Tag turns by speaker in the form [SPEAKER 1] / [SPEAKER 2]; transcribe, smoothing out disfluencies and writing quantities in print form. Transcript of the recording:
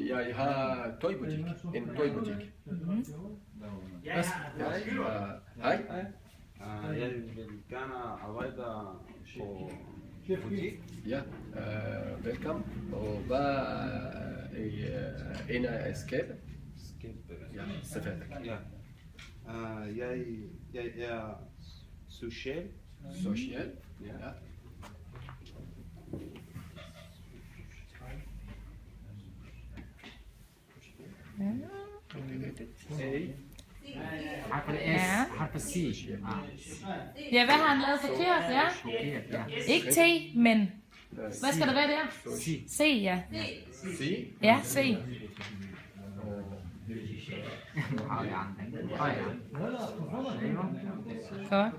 [SPEAKER 1] jeg har tøjbutik, en tøjbutik. Hej.
[SPEAKER 2] Jeg vil gerne arbejde på butik.
[SPEAKER 1] Ja, velkommen. Og hvad er en af skabet? Ja, selvfølgelig.
[SPEAKER 2] Ja. Jeg er social.
[SPEAKER 1] Social, ja.
[SPEAKER 3] Har på S, har på C.
[SPEAKER 4] Ja, hvad har han lavet forkert? Ja. Ikke T, men hvad skal der være der? C, ja.
[SPEAKER 1] C?
[SPEAKER 4] Ja, C. Godt.